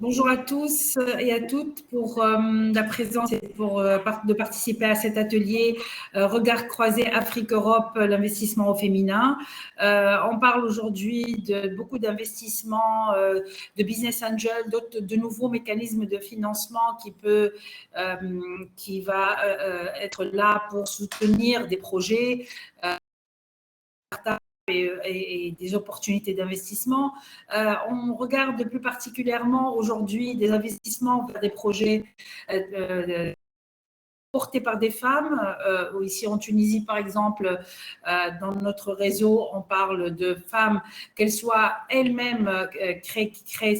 Bonjour à tous et à toutes pour la présence et pour de participer à cet atelier Regard croisé Afrique-Europe, l'investissement au féminin. On parle aujourd'hui de beaucoup d'investissements, de business angel, d'autres de nouveaux mécanismes de financement qui va être là pour soutenir des projets. Et des opportunités d'investissement. On regarde plus particulièrement aujourd'hui des investissements vers des projets portés par des femmes. Ici en Tunisie, par exemple, dans notre réseau, on parle de femmes, qu'elles soient elles-mêmes qui créent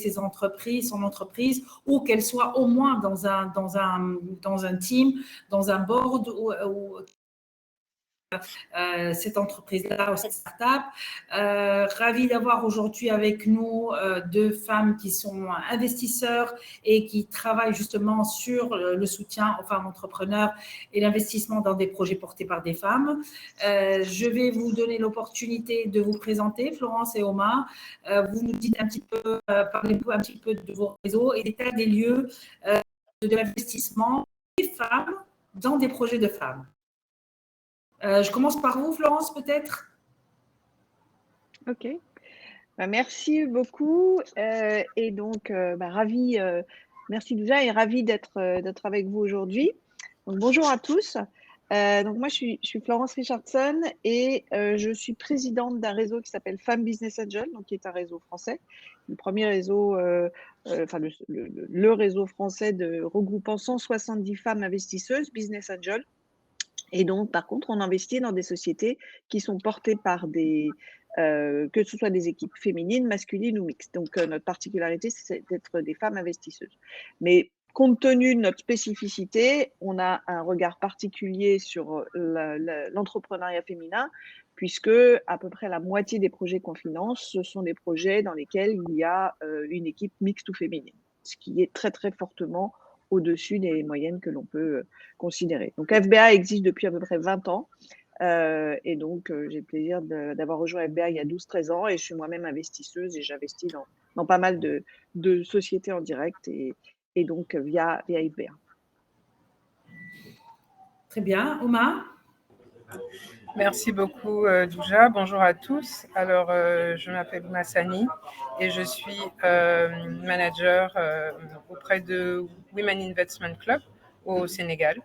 son entreprise, ou qu'elles soient au moins dans un team, dans un board ou cette entreprise-là, cette start-up. Ravi d'avoir aujourd'hui avec nous deux femmes qui sont investisseurs et qui travaillent justement sur le soutien aux femmes entrepreneurs et l'investissement dans des projets portés par des femmes. Je vais vous donner l'opportunité de vous présenter, Florence et Omar. Vous nous dites un petit peu, parlez-vous un petit peu de vos réseaux et d'état des lieux de l'investissement des femmes dans des projets de femmes. Je commence par vous, Florence, peut-être. Ok. Merci beaucoup. Et donc, ravie, merci déjà et ravie d'être avec vous aujourd'hui. Donc, bonjour à tous. Donc, moi, je suis Florence Richardson et je suis présidente d'un réseau qui s'appelle Femmes Business Angel, donc qui est un réseau français. Le premier réseau, le réseau français regroupant 170 femmes investisseuses, Business Angel. Et donc, par contre, on investit dans des sociétés qui sont portées par que ce soit des équipes féminines, masculines ou mixtes. Donc, notre particularité, c'est d'être des femmes investisseuses. Mais compte tenu de notre spécificité, on a un regard particulier sur l'entrepreneuriat féminin, puisque à peu près la moitié des projets qu'on finance, ce sont des projets dans lesquels il y a une équipe mixte ou féminine, ce qui est très, très fortement au-dessus des moyennes que l'on peut considérer. Donc, FBA existe depuis à peu près 20 ans. Et donc, j'ai le plaisir d'avoir rejoint FBA il y a 12-13 ans et je suis moi-même investisseuse et j'investis dans pas mal de sociétés en direct et donc via FBA. Très bien. Omar? Merci beaucoup, Douja. Bonjour à tous. Alors, je m'appelle Ouma Sani et je suis manager auprès de Women Investment Club au Sénégal.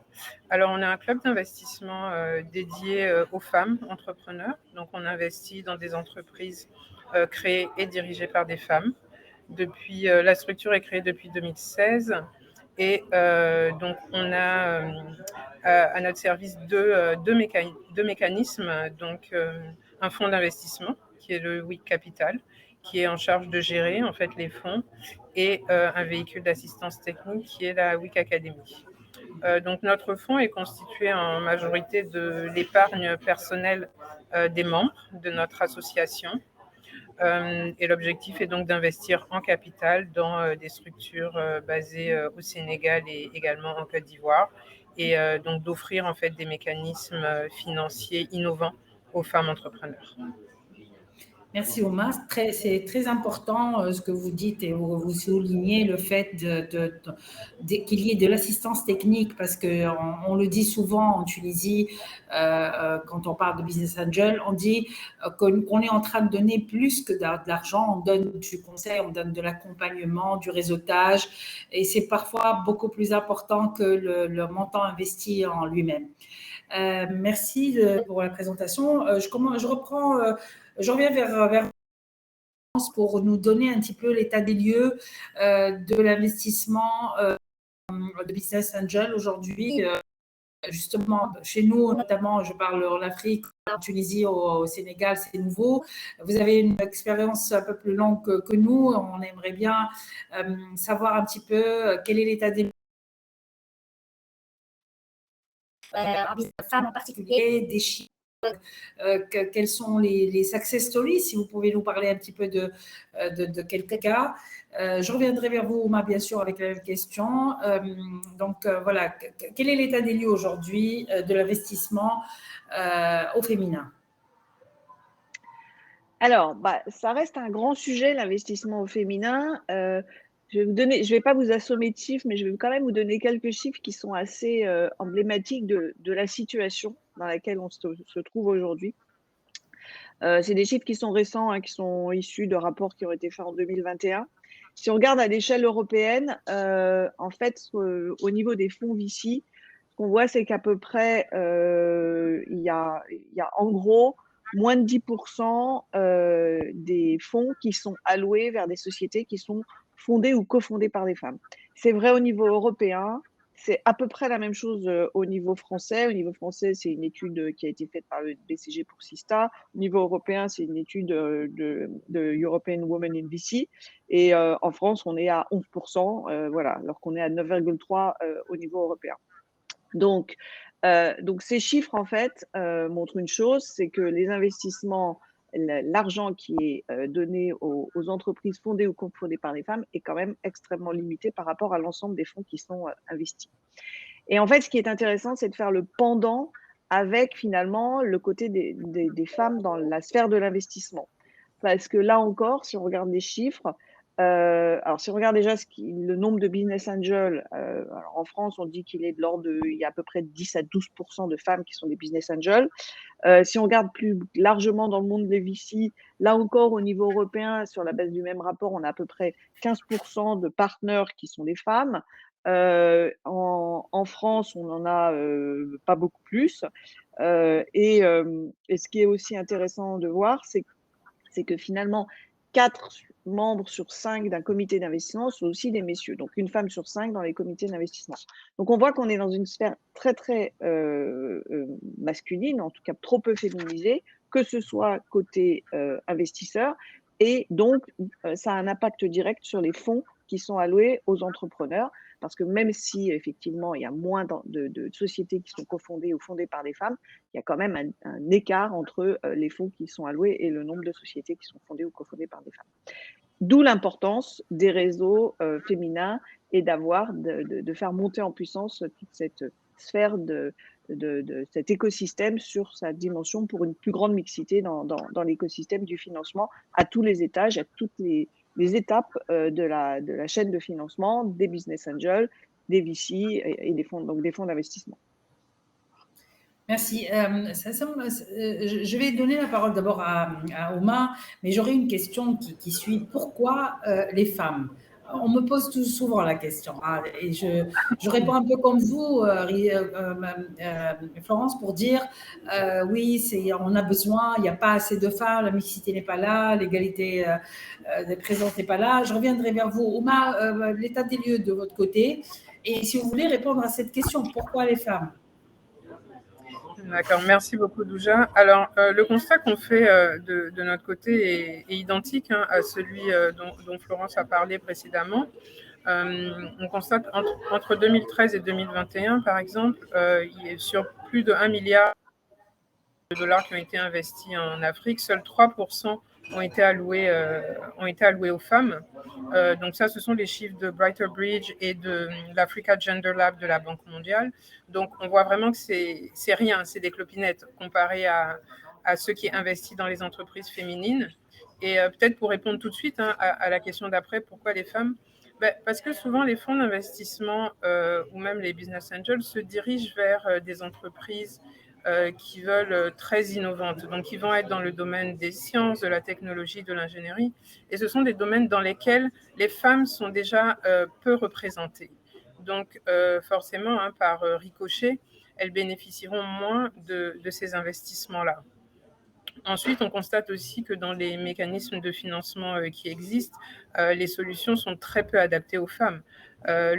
Alors, on a un club d'investissement dédié aux femmes entrepreneurs. Donc, on investit dans des entreprises créées et dirigées par des femmes. La structure est créée depuis 2016 et donc on a à notre service deux mécanismes. Donc, un fonds d'investissement qui est le WIC Capital, qui est en charge de gérer en fait les fonds, et un véhicule d'assistance technique qui est la WIC Academy. Donc, notre fonds est constitué en majorité de l'épargne personnelle des membres de notre association. Et l'objectif est donc d'investir en capital dans des structures basées au Sénégal et également en Côte d'Ivoire, et donc d'offrir en fait des mécanismes financiers innovants aux femmes entrepreneurs. Merci Omar. C'est très important ce que vous dites et vous soulignez le fait qu'il y ait de l'assistance technique parce qu'on le dit souvent en Tunisie quand on parle de business angel, on dit qu'on est en train de donner plus que de l'argent, on donne du conseil, on donne de l'accompagnement, du réseautage et c'est parfois beaucoup plus important que le montant investi en lui-même. Merci pour la présentation. Je reprends. Je reviens vers pour nous donner un petit peu l'état des lieux de l'investissement de Business Angel aujourd'hui. Justement, chez nous, notamment, je parle en Afrique, en Tunisie, au Sénégal, c'est nouveau. Vous avez une expérience un peu plus longue que nous. On aimerait bien savoir un petit peu quel est l'état des femmes en particulier, des chiffres. Quels sont les success stories, si vous pouvez nous parler un petit peu de quelques cas. Je reviendrai vers vous, Ouma, bien sûr, avec la même question. Voilà, quel est l'état des lieux aujourd'hui de l'investissement au féminin? Alors, ça reste un grand sujet, l'investissement au féminin. Je ne vais pas vous assommer de chiffres, mais je vais quand même vous donner quelques chiffres qui sont assez emblématiques de la situation dans laquelle on se trouve aujourd'hui. C'est des chiffres qui sont récents, hein, qui sont issus de rapports qui ont été faits en 2021. Si on regarde à l'échelle européenne, en fait, au niveau des fonds VC, ce qu'on voit, c'est qu'à peu près, il y a en gros moins de 10% des fonds qui sont alloués vers des sociétés qui sont fondées ou cofondées par des femmes. C'est vrai au niveau européen, c'est à peu près la même chose au niveau français. Au niveau français, c'est une étude qui a été faite par le BCG pour Sista. Au niveau européen, c'est une étude de European Women in VC. Et en France, on est à 11%, voilà, alors qu'on est à 9,3% au niveau européen. Donc ces chiffres, en fait, montrent une chose, c'est que les investissements, l'argent qui est donné aux entreprises fondées ou cofondées par les femmes est quand même extrêmement limité par rapport à l'ensemble des fonds qui sont investis. Et en fait, ce qui est intéressant, c'est de faire le pendant avec finalement le côté des femmes dans la sphère de l'investissement. Parce que là encore, si on regarde les chiffres, alors si on regarde déjà le nombre de business angels, alors en France, on dit qu'il est de l'ordre il y a à peu près 10 à 12% de femmes qui sont des business angels. Si on regarde plus largement dans le monde des VC, là encore, au niveau européen, sur la base du même rapport, on a à peu près 15% de partenaires qui sont des femmes. En France, on n'en a pas beaucoup plus. Et ce qui est aussi intéressant de voir, c'est que finalement, 4 membres sur 5 d'un comité d'investissement sont aussi des messieurs. Donc, une femme sur 5 dans les comités d'investissement. Donc, on voit qu'on est dans une sphère très, très masculine, en tout cas trop peu féminisée, que ce soit côté investisseur. Et donc, ça a un impact direct sur les fonds qui sont alloués aux entrepreneurs. Parce que même si, effectivement, il y a moins de sociétés qui sont cofondées ou fondées par des femmes, il y a quand même un écart entre les fonds qui sont alloués et le nombre de sociétés qui sont fondées ou cofondées par des femmes. D'où l'importance des réseaux féminins et de faire monter en puissance toute cette sphère de cet écosystème sur sa dimension pour une plus grande mixité dans l'écosystème du financement à tous les étages, à toutes les étapes de la chaîne de financement, des business angels, des VC et des fonds, donc des fonds d'investissement. Merci. Je vais donner la parole d'abord à Omar, mais j'aurais une question qui suit. Pourquoi les femmes? On me pose tout souvent la question, hein, et je réponds un peu comme vous, Florence, pour dire oui, on a besoin, il n'y a pas assez de femmes, la mixité n'est pas là, l'égalité des présences n'est pas là. Je reviendrai vers vous. Omar, l'état des lieux de votre côté, et si vous voulez répondre à cette question, pourquoi les femmes? D'accord, merci beaucoup Douja. Alors, le constat qu'on fait de notre côté est identique à celui dont Florence a parlé précédemment. On constate entre 2013 et 2021, par exemple, il y a sur plus de 1 milliard de dollars qui ont été investis en Afrique, seuls 3% ont été alloués aux femmes. Donc ça, ce sont les chiffres de Brighter Bridge et de l'Africa Gender Lab de la Banque mondiale. Donc on voit vraiment que c'est rien, c'est des clopinettes comparé à ce qui est investi dans les entreprises féminines. Et peut-être pour répondre tout de suite à la question d'après, pourquoi les femmes? Parce que souvent les fonds d'investissement ou même les business angels se dirigent vers des entreprises qui veulent très innovantes, donc qui vont être dans le domaine des sciences, de la technologie, de l'ingénierie, et ce sont des domaines dans lesquels les femmes sont déjà peu représentées. Donc forcément, par ricochet, elles bénéficieront moins de ces investissements-là. Ensuite, on constate aussi que dans les mécanismes de financement qui existent, les solutions sont très peu adaptées aux femmes. La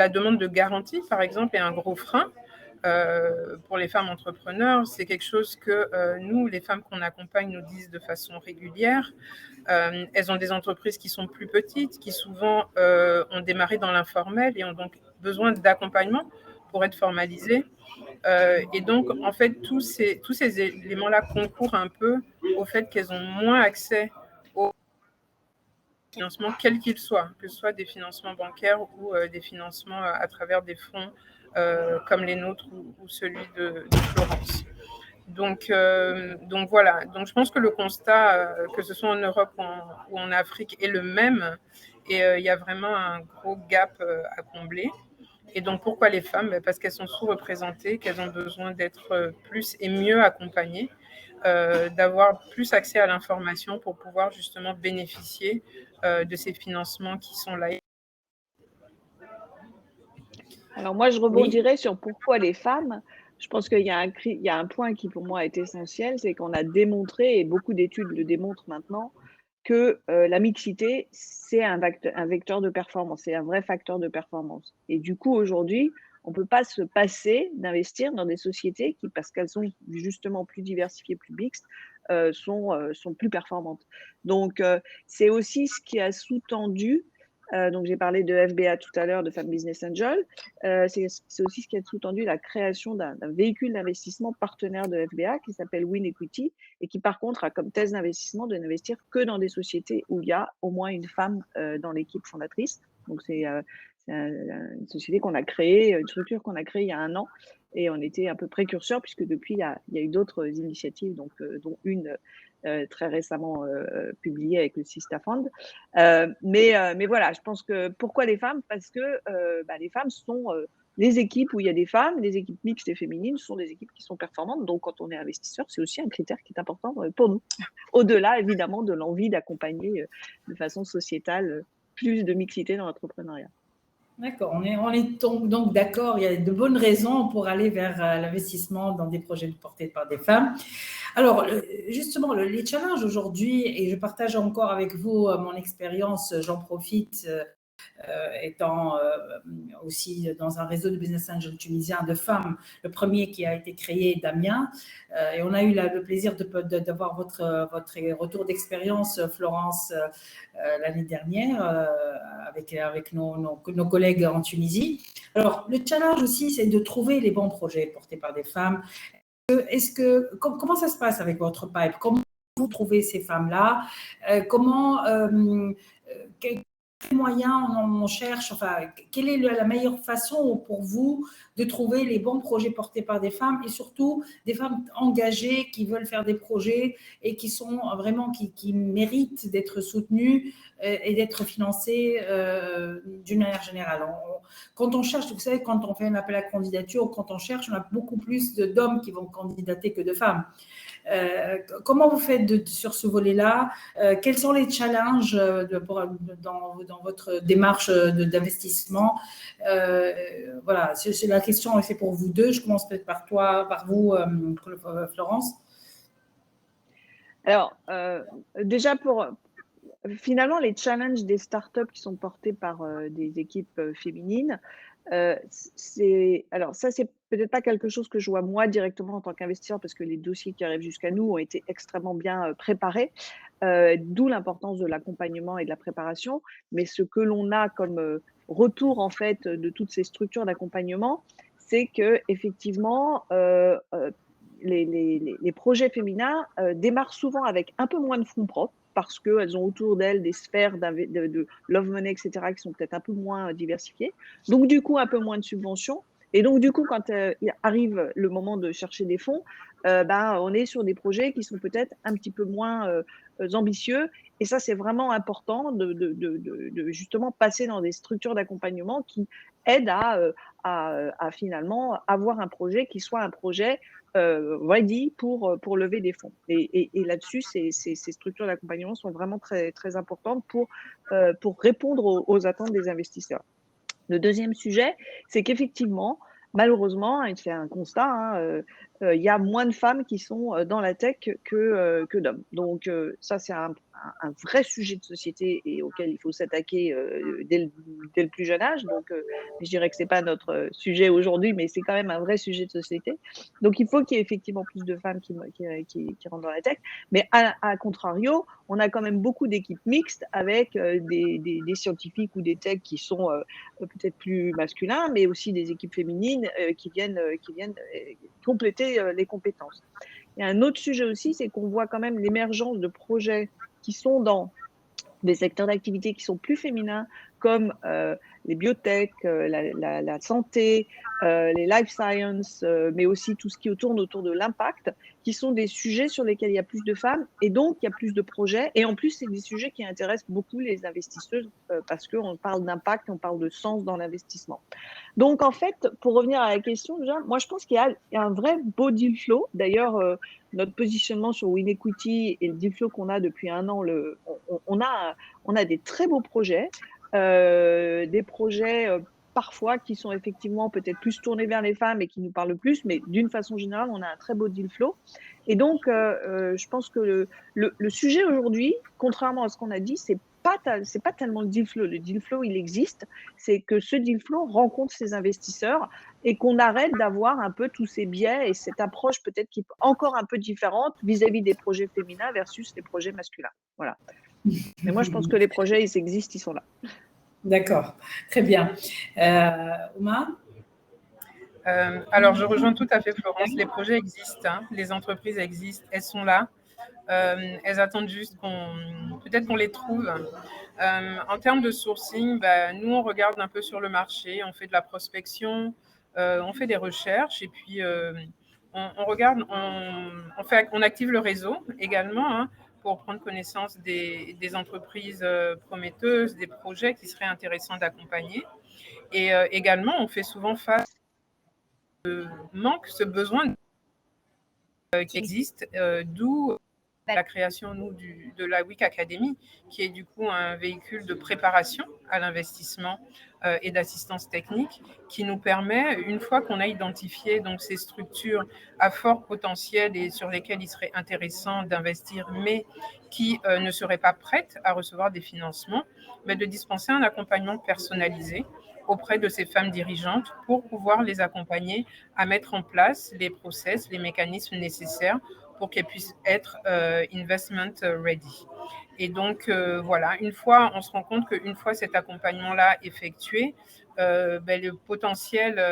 demande de garantie, par exemple, est un gros frein. Pour les femmes entrepreneurs, c'est quelque chose que nous, les femmes qu'on accompagne, nous disent de façon régulière. Elles ont des entreprises qui sont plus petites, qui souvent ont démarré dans l'informel et ont donc besoin d'accompagnement pour être formalisées. Et donc, en fait, tous ces éléments-là concourent un peu au fait qu'elles ont moins accès aux financements, quels qu'ils soient, que ce soit des financements bancaires ou des financements à travers des fonds comme les nôtres ou celui de Florence. Donc voilà. Donc je pense que le constat, que ce soit en Europe ou en Afrique, est le même. Et il y a vraiment un gros gap à combler. Et donc, pourquoi les femmes? Parce qu'elles sont sous-représentées, qu'elles ont besoin d'être plus et mieux accompagnées, d'avoir plus accès à l'information pour pouvoir justement bénéficier de ces financements qui sont là. Alors moi, je Oui, rebondirais sur pourquoi les femmes. Je pense qu'il y a il y a un point qui pour moi est essentiel, c'est qu'on a démontré, et beaucoup d'études le démontrent maintenant, que la mixité, c'est un vecteur de performance, c'est un vrai facteur de performance. Et du coup, aujourd'hui, on ne peut pas se passer d'investir dans des sociétés qui, parce qu'elles sont justement plus diversifiées, plus mixtes, sont plus performantes. Donc, c'est aussi ce qui a sous-tendu. Donc, j'ai parlé de FBA tout à l'heure, de Femmes Business Angel. C'est aussi ce qui a sous-tendu la création d'un véhicule d'investissement partenaire de FBA qui s'appelle Win Equity et qui, par contre, a comme thèse d'investissement de n'investir que dans des sociétés où il y a au moins une femme dans l'équipe fondatrice. Donc, c'est une société qu'on a créée, une structure qu'on a créée il y a 1 an. Et on était un peu précurseurs puisque depuis, il y a eu d'autres initiatives, donc, dont une très récemment publiée avec le Sista Fund. Mais voilà, je pense que pourquoi les femmes? Parce que les femmes sont les équipes où il y a des femmes, les équipes mixtes et féminines sont des équipes qui sont performantes. Donc, quand on est investisseur, c'est aussi un critère qui est important pour nous. Au-delà, évidemment, de l'envie d'accompagner de façon sociétale plus de mixité dans l'entrepreneuriat. d'accord. On est donc d'accord. Il y a de bonnes raisons pour aller vers l'investissement dans des projets portés par des femmes. Alors, justement, les challenges aujourd'hui, et je partage encore avec vous mon expérience, j'en profite étant aussi dans un réseau de business angels tunisien de femmes, le premier qui a été créé, Damien, et on a eu le plaisir d'avoir votre retour d'expérience, Florence, l'année dernière, avec nos collègues en Tunisie. Alors, le challenge aussi, c'est de trouver les bons projets portés par des femmes. Comment ça se passe avec votre pipe? Comment vous trouvez ces femmes-là? Quels moyens on cherche? Enfin, quelle est la meilleure façon pour vous de trouver les bons projets portés par des femmes et surtout des femmes engagées qui veulent faire des projets et qui sont vraiment qui méritent d'être soutenues et d'être financées d'une manière générale? Quand on cherche, vous savez, quand on fait un appel à candidature, quand on cherche, on a beaucoup plus d'hommes qui vont candidater que de femmes. Comment vous faites sur ce volet-là? Quels sont les challenges dans votre démarche d'investissement? Voilà, c'est la question, c'est pour vous deux. Je commence peut-être par vous, Florence. Alors, déjà finalement, les challenges des startups qui sont portés par des équipes féminines, alors ça, c'est peut-être pas quelque chose que je vois moi directement en tant qu'investisseur parce que les dossiers qui arrivent jusqu'à nous ont été extrêmement bien préparés, d'où l'importance de l'accompagnement et de la préparation. Mais ce que l'on a comme retour en fait de toutes ces structures d'accompagnement, c'est que effectivement, les projets féminins démarrent souvent avec un peu moins de fonds propres parce qu'elles ont autour d'elles des sphères de love money, etc., qui sont peut-être un peu moins diversifiées. Donc, du coup, un peu moins de subventions. Et donc, du coup, quand il arrive le moment de chercher des fonds, on est sur des projets qui sont peut-être un petit peu moins ambitieux. Et ça, c'est vraiment important de justement passer dans des structures d'accompagnement qui aident à finalement avoir un projet qui soit un projet ready pour lever des fonds. Et là-dessus, ces structures d'accompagnement sont vraiment très, très importantes pour répondre aux attentes des investisseurs. Le deuxième sujet, c'est qu'effectivement, malheureusement, et c'est un constat, hein, il y a moins de femmes qui sont dans la tech que d'hommes. Donc ça, c'est un vrai sujet de société et auquel il faut s'attaquer dès le plus jeune âge. Donc je dirais que c'est pas notre sujet aujourd'hui, mais c'est quand même un vrai sujet de société. Donc il faut qu'il y ait effectivement plus de femmes qui rentrent dans la tech. Mais à contrario, on a quand même beaucoup d'équipes mixtes avec des scientifiques ou des techs qui sont peut-être plus masculins, mais aussi des équipes féminines qui viennent compléter les compétences. Il y a un autre sujet aussi, c'est qu'on voit quand même l'émergence de projets qui sont dans des secteurs d'activité qui sont plus féminins, comme les biotech, la santé, les life sciences, mais aussi tout ce qui tourne autour de l'impact, qui sont des sujets sur lesquels il y a plus de femmes et donc il y a plus de projets. Et en plus, c'est des sujets qui intéressent beaucoup les investisseuses parce qu'on parle d'impact, on parle de sens dans l'investissement. Donc, en fait, pour revenir à la question, déjà, moi, je pense qu'il y a un vrai beau deal flow. D'ailleurs, notre positionnement sur WinEquity et le deal flow qu'on a depuis un an, on a des très beaux projets, des projets parfois qui sont effectivement peut-être plus tournés vers les femmes et qui nous parlent plus, mais d'une façon générale, on a un très beau deal flow. Et donc, je pense que le sujet aujourd'hui, contrairement à ce qu'on a dit, c'est pas tellement le deal flow. Le deal flow, il existe. C'est que ce deal flow rencontre ses investisseurs et qu'on arrête d'avoir un peu tous ces biais et cette approche peut-être qui est encore un peu différente vis-à-vis des projets féminins versus les projets masculins. Voilà. Mais moi, je pense que les projets, ils existent, ils sont là. D'accord, très bien. Uma? Alors, je rejoins tout à fait Florence. Les projets existent, hein, les entreprises existent, elles sont là. Elles attendent juste peut-être qu'on les trouve. En termes de sourcing, nous, on regarde un peu sur le marché, on fait de la prospection, on fait des recherches et puis on regarde, on active le réseau également, hein, pour prendre connaissance des entreprises prometteuses, des projets qui seraient intéressants d'accompagner. Et également, on fait souvent face ce besoin qui existe, d'où la création, nous, de la WIC Academy, qui est du coup un véhicule de préparation à l'investissement et d'assistance technique, qui nous permet, une fois qu'on a identifié donc, ces structures à fort potentiel et sur lesquelles il serait intéressant d'investir, mais qui ne seraient pas prêtes à recevoir des financements, de dispenser un accompagnement personnalisé auprès de ces femmes dirigeantes pour pouvoir les accompagner à mettre en place les process, les mécanismes nécessaires pour qu'elles puissent être investment ready. Et donc, voilà, on se rend compte qu'une fois cet accompagnement-là effectué, le potentiel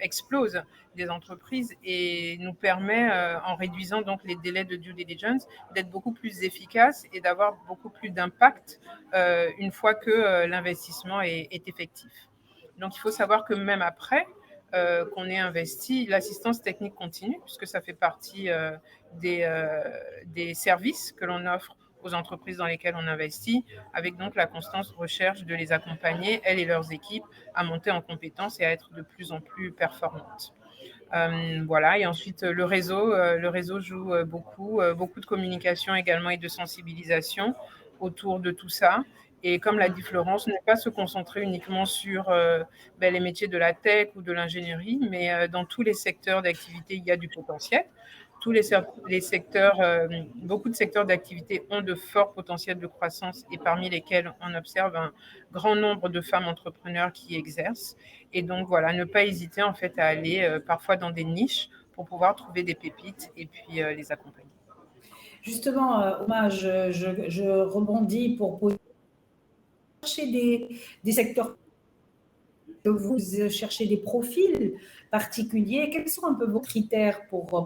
explose des entreprises et nous permet, en réduisant donc les délais de due diligence, d'être beaucoup plus efficace et d'avoir beaucoup plus d'impact une fois que l'investissement est effectif. Donc, il faut savoir que même après qu'on ait investi, l'assistance technique continue, puisque ça fait partie des services que l'on offre aux entreprises dans lesquelles on investit, avec donc la constante recherche de les accompagner, elles et leurs équipes, à monter en compétences et à être de plus en plus performantes. Voilà, et ensuite le réseau joue beaucoup de communication également et de sensibilisation autour de tout ça. Et comme l'a dit Florence, ne pas se concentrer uniquement sur les métiers de la tech ou de l'ingénierie, mais dans tous les secteurs d'activité, il y a du potentiel. Tous les secteurs, beaucoup de secteurs d'activité ont de forts potentiels de croissance et parmi lesquels on observe un grand nombre de femmes entrepreneurs qui exercent. Et donc, voilà, ne pas hésiter en fait à aller parfois dans des niches pour pouvoir trouver des pépites et puis les accompagner. Justement, Oma, je rebondis pour chercher des secteurs, que vous cherchez des profils particuliers. Quels sont un peu vos critères pour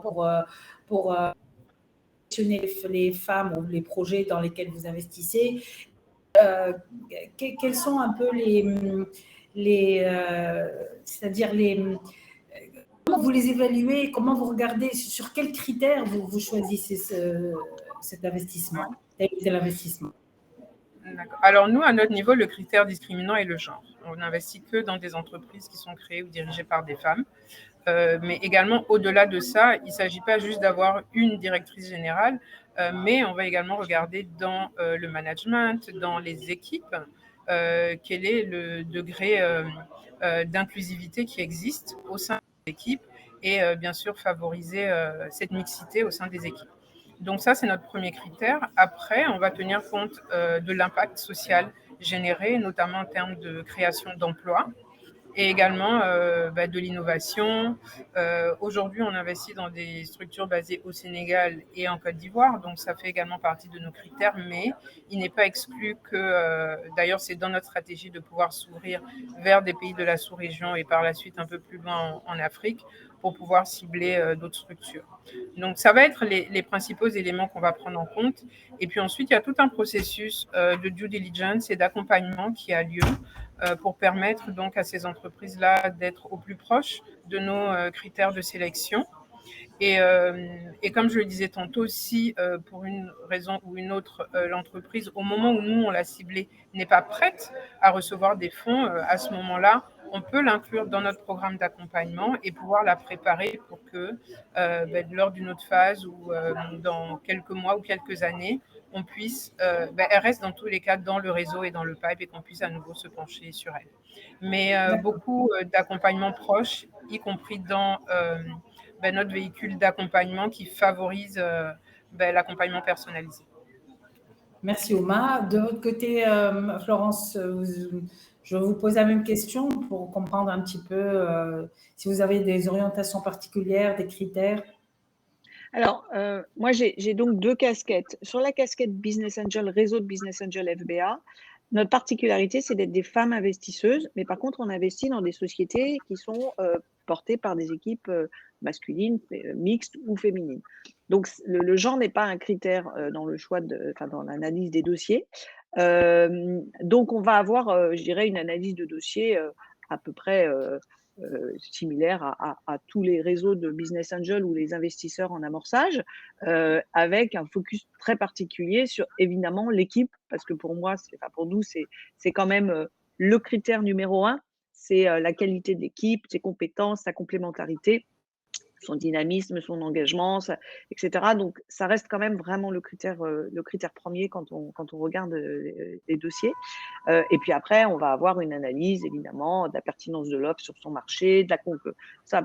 sélectionner les femmes ou les projets dans lesquels vous investissez? Quels sont un peu c'est-à-dire comment vous les évaluez, comment vous regardez, sur quels critères vous choisissez cet investissement, tel investissement? D'accord. Alors nous, à notre niveau, le critère discriminant est le genre. On n'investit que dans des entreprises qui sont créées ou dirigées par des femmes. Mais également, au-delà de ça, il ne s'agit pas juste d'avoir une directrice générale, mais on va également regarder dans le management, dans les équipes, quel est le degré d'inclusivité qui existe au sein des équipes et bien sûr favoriser cette mixité au sein des équipes. Donc ça, c'est notre premier critère. Après, on va tenir compte de l'impact social généré, notamment en termes de création d'emplois et également de l'innovation. Aujourd'hui, on investit dans des structures basées au Sénégal et en Côte d'Ivoire, donc ça fait également partie de nos critères, mais il n'est pas exclu que, d'ailleurs, c'est dans notre stratégie de pouvoir s'ouvrir vers des pays de la sous-région et par la suite un peu plus loin en Afrique pour pouvoir cibler d'autres structures. Donc, ça va être les principaux éléments qu'on va prendre en compte. Et puis ensuite, il y a tout un processus de due diligence et d'accompagnement qui a lieu pour permettre donc à ces entreprises-là d'être au plus proche de nos critères de sélection. Et comme je le disais tantôt, si pour une raison ou une autre, l'entreprise, au moment où nous, on l'a ciblée, n'est pas prête à recevoir des fonds, à ce moment-là, on peut l'inclure dans notre programme d'accompagnement et pouvoir la préparer pour que lors d'une autre phase ou dans quelques mois ou quelques années, on puisse, elle reste dans tous les cas dans le réseau et dans le pipe et qu'on puisse à nouveau se pencher sur elle. Mais beaucoup d'accompagnement proche, y compris dans notre véhicule d'accompagnement qui favorise l'accompagnement personnalisé. Merci Oma. De votre côté, Florence, je vous pose la même question pour comprendre un petit peu si vous avez des orientations particulières, des critères. Alors, moi, j'ai donc 2 casquettes. Sur la casquette Business Angel, réseau de Business Angel FBA, notre particularité, c'est d'être des femmes investisseuses, mais par contre, on investit dans des sociétés qui sont portées par des équipes masculines, mixtes ou féminines. Donc, le genre n'est pas un critère dans le choix, dans l'analyse des dossiers. Donc, on va avoir, je dirais, une analyse de dossier à peu près similaire à tous les réseaux de business angel ou les investisseurs en amorçage, avec un focus très particulier sur évidemment l'équipe, parce que pour moi, pour nous, c'est quand même le critère numéro un, c'est la qualité de l'équipe, ses compétences, sa complémentarité, son dynamisme, son engagement, etc. Donc, ça reste quand même vraiment le critère premier quand on regarde les dossiers. Et puis après, on va avoir une analyse, évidemment, de la pertinence de l'offre sur son marché, de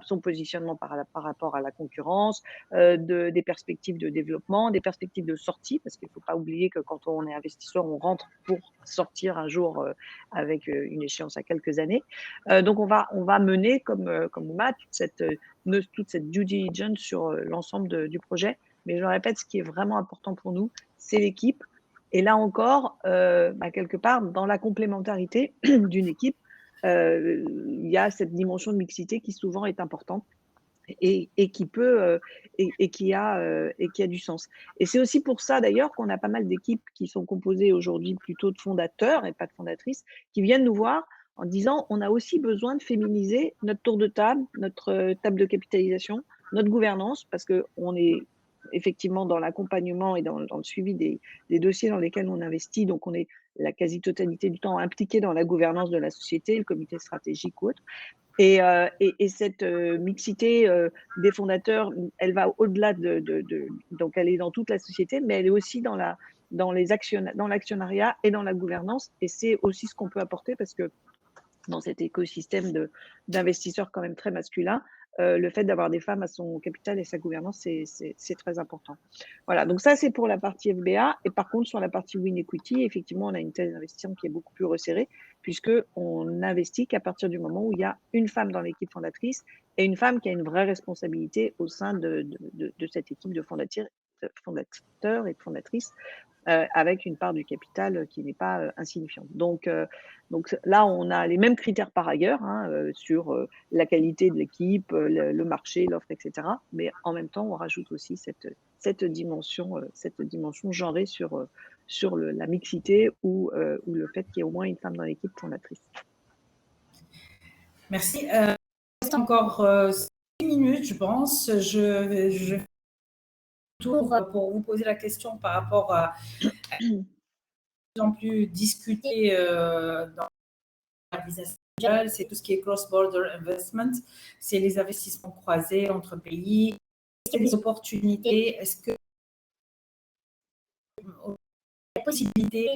son positionnement par rapport à la concurrence, des perspectives de développement, des perspectives de sortie, parce qu'il ne faut pas oublier que quand on est investisseur, on rentre pour sortir un jour avec une échéance à quelques années. Donc, on va mener, comme Oma, toute cette due diligence sur l'ensemble du projet. Mais je le répète, ce qui est vraiment important pour nous, c'est l'équipe. Et là encore, quelque part, dans la complémentarité d'une équipe, il y a cette dimension de mixité qui souvent est importante et qui peut et qui a du sens. Et c'est aussi pour ça d'ailleurs qu'on a pas mal d'équipes qui sont composées aujourd'hui plutôt de fondateurs et pas de fondatrices, qui viennent nous voir en disant on a aussi besoin de féminiser notre tour de table, notre table de capitalisation, notre gouvernance, parce qu'on est effectivement dans l'accompagnement et dans le suivi des dossiers dans lesquels on investit. Donc, on est la quasi-totalité du temps impliqué dans la gouvernance de la société, le comité stratégique ou autre. Et cette mixité des fondateurs, elle va au-delà donc elle est dans toute la société, mais elle est aussi dans l'actionnariat et dans la gouvernance. Et c'est aussi ce qu'on peut apporter parce que dans cet écosystème d'investisseurs quand même très masculin, le fait d'avoir des femmes à son capital et sa gouvernance, c'est très important. Voilà, donc ça, c'est pour la partie FBA. Et par contre, sur la partie Win Equity, effectivement, on a une thèse d'investissement qui est beaucoup plus resserrée, puisqu'on n'investit qu'à partir du moment où il y a une femme dans l'équipe fondatrice et une femme qui a une vraie responsabilité au sein de cette équipe de fondateurs et de fondatrices, avec une part du capital qui n'est pas insignifiante. Donc là, on a les mêmes critères par ailleurs sur la qualité de l'équipe, le marché, l'offre, etc. Mais en même temps, on rajoute aussi cette dimension genrée sur la mixité ou le fait qu'il y ait au moins une femme dans l'équipe fondatrice. Merci. Il reste encore 6 minutes, je pense. Je tour pour vous poser la question par rapport à plus en plus discuté dans la business angel, c'est tout ce qui est cross-border investment, c'est les investissements croisés entre pays. Est-ce qu'il y a des opportunités? Est-ce que la possibilité,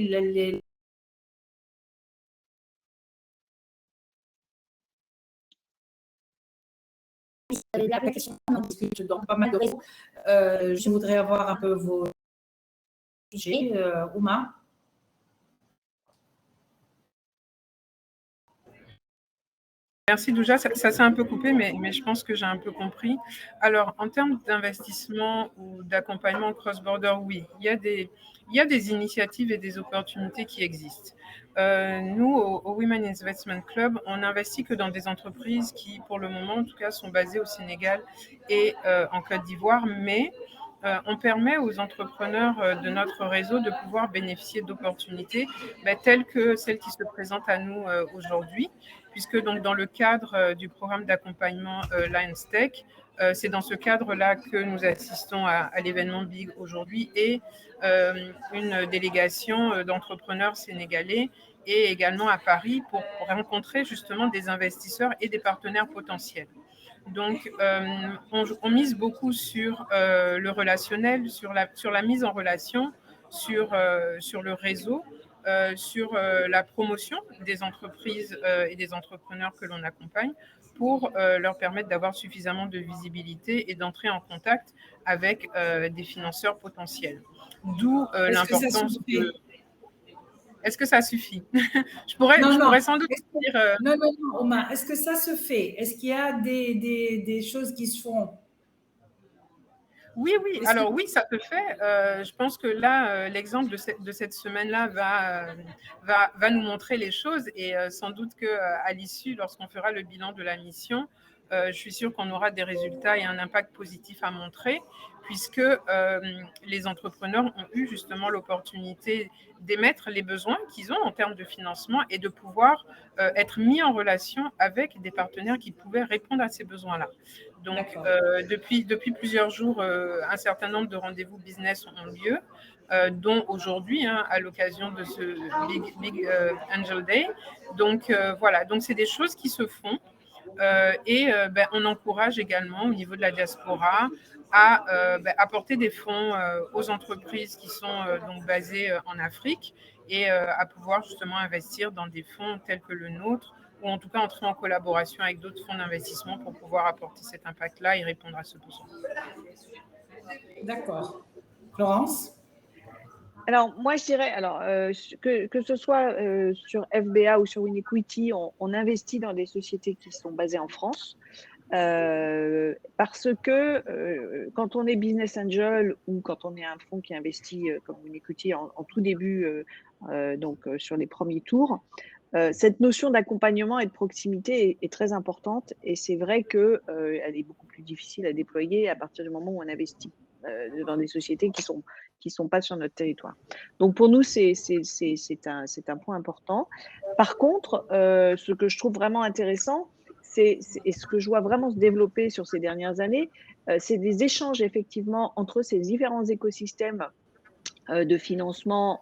la question, on discute dans pas mal de réseaux. Je voudrais avoir un peu vos sujets, Oma. Merci Douja, ça s'est un peu coupé, mais je pense que j'ai un peu compris. Alors, en termes d'investissement ou d'accompagnement cross-border, oui, il y a des initiatives et des opportunités qui existent. Nous, au Women Investment Club, on n'investit que dans des entreprises qui, pour le moment, en tout cas, sont basées au Sénégal et en Côte d'Ivoire, mais on permet aux entrepreneurs de notre réseau de pouvoir bénéficier d'opportunités telles que celles qui se présentent à nous aujourd'hui, puisque donc dans le cadre du programme d'accompagnement Lions Tech, c'est dans ce cadre-là que nous assistons à l'événement Big aujourd'hui et une délégation d'entrepreneurs sénégalais et également à Paris pour rencontrer justement des investisseurs et des partenaires potentiels. Donc, on mise beaucoup sur le relationnel, sur la mise en relation, sur le réseau, sur la promotion des entreprises et des entrepreneurs que l'on accompagne pour leur permettre d'avoir suffisamment de visibilité et d'entrer en contact avec des financeurs potentiels. D'où l'importance de... Est-ce que ça suffit? Je pourrais sans doute dire... Non, Omar. Est-ce que ça se fait? Est-ce qu'il y a des choses qui se font? Oui. Alors oui, ça se fait. Je pense que là, l'exemple de cette semaine-là va nous montrer les choses et sans doute qu'à l'issue, lorsqu'on fera le bilan de la mission, je suis sûre qu'on aura des résultats et un impact positif à montrer, puisque les entrepreneurs ont eu justement l'opportunité d'émettre les besoins qu'ils ont en termes de financement et de pouvoir être mis en relation avec des partenaires qui pouvaient répondre à ces besoins-là. Donc, depuis plusieurs jours, un certain nombre de rendez-vous business ont lieu, dont aujourd'hui, à l'occasion de ce Big Angel Day. Donc, voilà, donc c'est des choses qui se font. Et on encourage également au niveau de la diaspora à apporter des fonds aux entreprises qui sont donc basées en Afrique et à pouvoir justement investir dans des fonds tels que le nôtre ou en tout cas entrer en collaboration avec d'autres fonds d'investissement pour pouvoir apporter cet impact-là et répondre à ce besoin. D'accord. Florence? Alors, moi, je dirais, que ce soit sur FBA ou sur WinEquity, on investit dans des sociétés qui sont basées en France parce que quand on est business angel ou quand on est un fonds qui investit comme WinEquity en tout début, sur les premiers tours, cette notion d'accompagnement et de proximité est très importante et c'est vrai qu'elle est beaucoup plus difficile à déployer à partir du moment où on investit dans des sociétés qui sont pas sur notre territoire. Donc pour nous, c'est un point important. Par contre, ce que je trouve vraiment intéressant, et ce que je vois vraiment se développer sur ces dernières années, c'est des échanges effectivement entre ces différents écosystèmes de financement,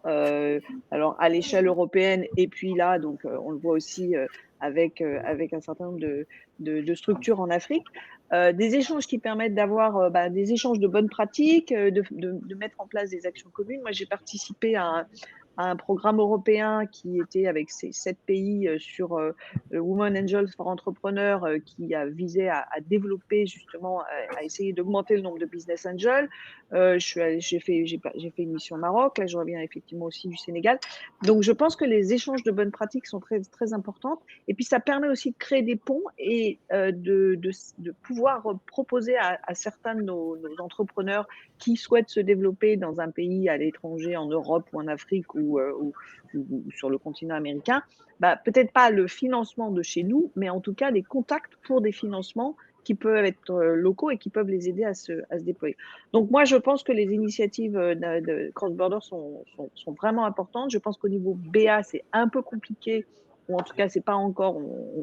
alors à l'échelle européenne et puis là, donc on le voit aussi avec un certain nombre de structures en Afrique, des échanges qui permettent d'avoir des échanges de bonnes pratiques, de mettre en place des actions communes. Moi, j'ai participé à un programme européen qui était avec ces 7 pays sur Women Angels for Entrepreneurs qui a visé à développer justement, à essayer d'augmenter le nombre de business angels. J'ai fait une mission au Maroc, là je reviens effectivement aussi du Sénégal. Donc je pense que les échanges de bonnes pratiques sont très, très importantes. Et puis ça permet aussi de créer des ponts et de pouvoir proposer à certains de nos entrepreneurs qui souhaitent se développer dans un pays à l'étranger, en Europe ou en Afrique ou sur le continent américain, peut-être pas le financement de chez nous, mais en tout cas des contacts pour des financements qui peuvent être locaux et qui peuvent les aider à se déployer. Donc moi, je pense que les initiatives de cross-border sont vraiment importantes. Je pense qu'au niveau BA, c'est un peu compliqué, ou en tout cas, c'est pas encore,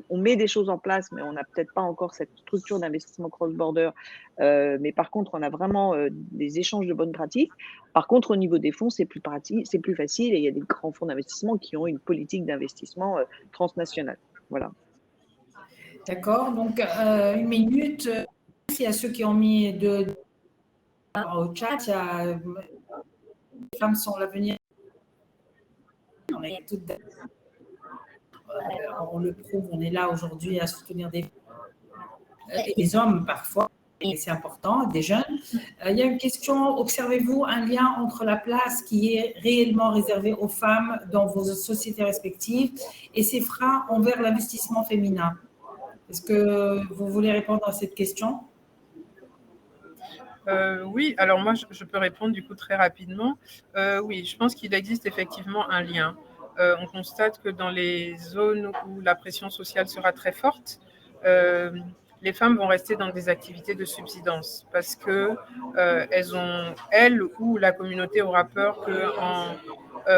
on met des choses en place, mais on n'a peut-être pas encore cette structure d'investissement cross-border. Mais par contre, on a vraiment des échanges de bonnes pratiques. Par contre, au niveau des fonds, c'est plus pratique, c'est plus facile et il y a des grands fonds d'investissement qui ont une politique d'investissement transnationale. Voilà. D'accord. Donc, une minute. Merci à ceux qui ont mis au chat. Les femmes sont l'avenir. On le prouve, on est là aujourd'hui à soutenir des hommes parfois, et c'est important, des jeunes. Il y a une question, observez-vous un lien entre la place qui est réellement réservée aux femmes dans vos sociétés respectives et ces freins envers l'investissement féminin? Est-ce que vous voulez répondre à cette question? Oui, alors moi, je peux répondre du coup très rapidement. Oui, je pense qu'il existe effectivement un lien. On constate que dans les zones où la pression sociale sera très forte, les femmes vont rester dans des activités de subsistance parce que elles ou la communauté aura peur qu'en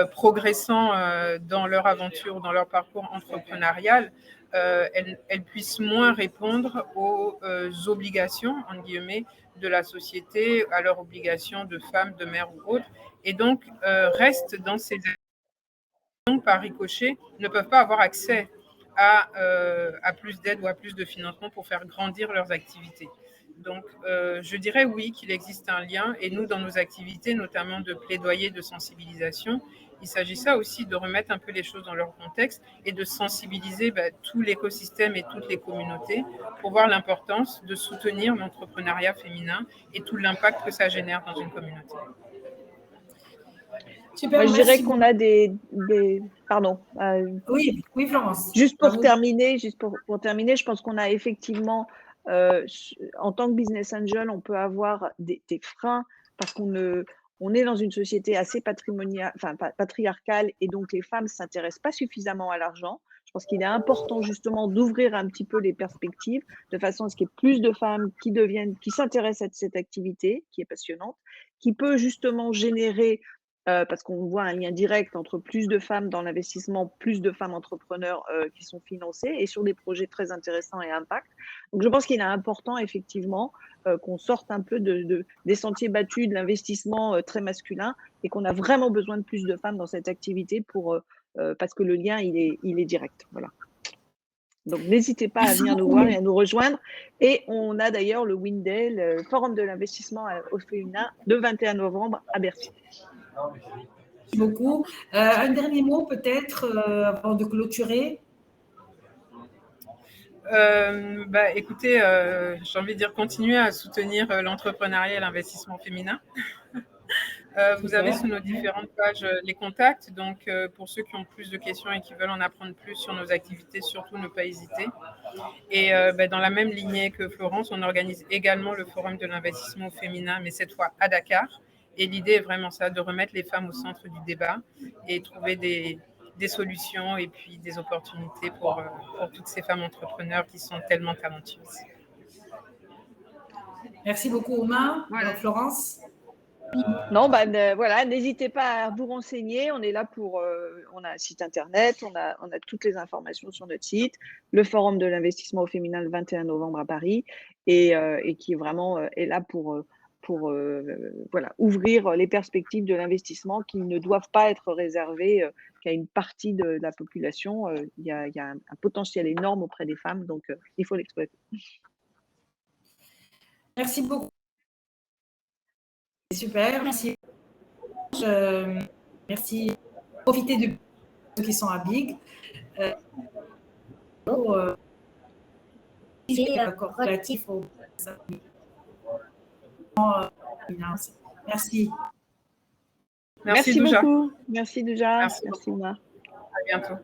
progressant dans leur aventure, dans leur parcours entrepreneurial, elles puissent moins répondre aux obligations, entre guillemets, de la société, à leurs obligations de femmes, de mères ou autres, et donc restent dans ces donc par ricochet ne peuvent pas avoir accès à plus d'aide ou à plus de financement pour faire grandir leurs activités. Donc, je dirais oui qu'il existe un lien, et nous, dans nos activités, notamment de plaidoyer, de sensibilisation, il s'agit ça aussi de remettre un peu les choses dans leur contexte et de sensibiliser tout l'écosystème et toutes les communautés pour voir l'importance de soutenir l'entrepreneuriat féminin et tout l'impact que ça génère dans une communauté. Super, moi, je dirais qu'on a des... Pardon. Oui, Florence. Juste pour terminer, je pense qu'on a effectivement, en tant que business angel, on peut avoir des freins parce on est dans une société assez patriarcale, et donc les femmes ne s'intéressent pas suffisamment à l'argent. Je pense qu'il est important justement d'ouvrir un petit peu les perspectives de façon à ce qu'il y ait plus de femmes qui s'intéressent à cette activité qui est passionnante, qui peut justement générer parce qu'on voit un lien direct entre plus de femmes dans l'investissement, plus de femmes entrepreneurs qui sont financées et sur des projets très intéressants et à impact. Donc, je pense qu'il est important, effectivement, qu'on sorte un peu des sentiers battus de l'investissement très masculin et qu'on a vraiment besoin de plus de femmes dans cette activité parce que le lien, il est direct. Voilà. Donc, n'hésitez pas à venir nous voir et à nous rejoindre. Et on a d'ailleurs le Winday, le Forum de l'investissement au féminin, le 21 novembre à Bercy. Merci beaucoup. Un dernier mot peut-être avant de clôturer. Écoutez, j'ai envie de dire continuez à soutenir l'entrepreneuriat et l'investissement féminin. Vous avez sur nos différentes pages les contacts, donc pour ceux qui ont plus de questions et qui veulent en apprendre plus sur nos activités, surtout ne pas hésiter. Et dans la même lignée que Florence, on organise également le Forum de l'investissement féminin, mais cette fois à Dakar. Et l'idée est vraiment ça, de remettre les femmes au centre du débat et trouver des solutions et puis des opportunités pour toutes ces femmes entrepreneurs qui sont tellement talentueuses. Merci beaucoup, Oma. Voilà. Florence. Non, voilà, n'hésitez pas à vous renseigner. On est là on a un site internet, on a toutes les informations sur notre site, le Forum de l'investissement au féminin le 21 novembre à Paris, et qui vraiment est là pour voilà, ouvrir les perspectives de l'investissement qui ne doivent pas être réservées qu'à une partie de la population. Il y a un potentiel énorme auprès des femmes, donc il faut l'exploiter. Merci beaucoup. Super, merci. Merci. Profitez de ceux qui sont à Big. Accord relatif au... Merci. Merci beaucoup. Merci déjà. Merci Omar. À bientôt.